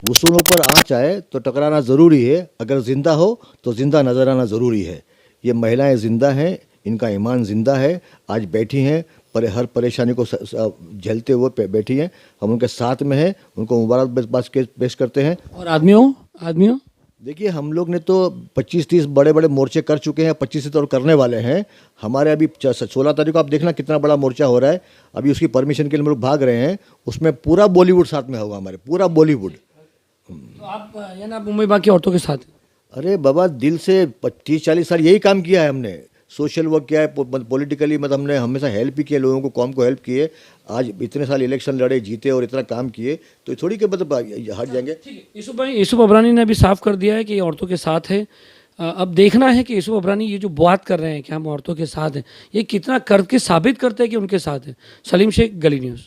वसूलों पर आँच आए तो टकराना ज़रूरी है, अगर ज़िंदा हो तो ज़िंदा नज़र आना ज़रूरी है। ये महिलाएं ज़िंदा हैं, इनका ईमान ज़िंदा है, आज बैठी हैं, पर हर परेशानी को झेलते हुए बैठी हैं। हम उनके साथ में हैं, उनको मुबारकबाद पेश करते हैं। और आदमियों, आदमियों? देखिए हम लोग ने तो 25-30 बड़े बड़े मोर्चे कर चुके हैं, 25 से तो और करने वाले हैं। हमारे अभी 16 तारीख को आप देखना कितना बड़ा मोर्चा हो रहा है। अभी उसकी परमिशन के लिए हम लोग भाग रहे हैं। उसमें पूरा बॉलीवुड साथ में होगा, हमारे पूरा बॉलीवुड। तो आप यानी आप मुंबई बाग की औरतों के साथ हैं? अरे बाबा, दिल से 30-40 साल यही काम किया है हमने। सोशल वर्क किया है, पॉलिटिकली मतलब हमने हमेशा हेल्प भी किया लोगों को, कौम को हेल्प किए। आज इतने साल इलेक्शन लड़े, जीते और इतना काम किए, तो थोड़ी के मतलब हट जाएंगे। यूसुफ अबरानी ने अभी साफ कर दिया है कि ये औरतों के साथ है। अब देखना है कि यूसुफ अबरानी ये जो बात कर रहे हैं कि हम औरतों के साथ हैं, ये कितना करके साबित करते हैं कि उनके साथ है। सलीम शेख, गली न्यूज़।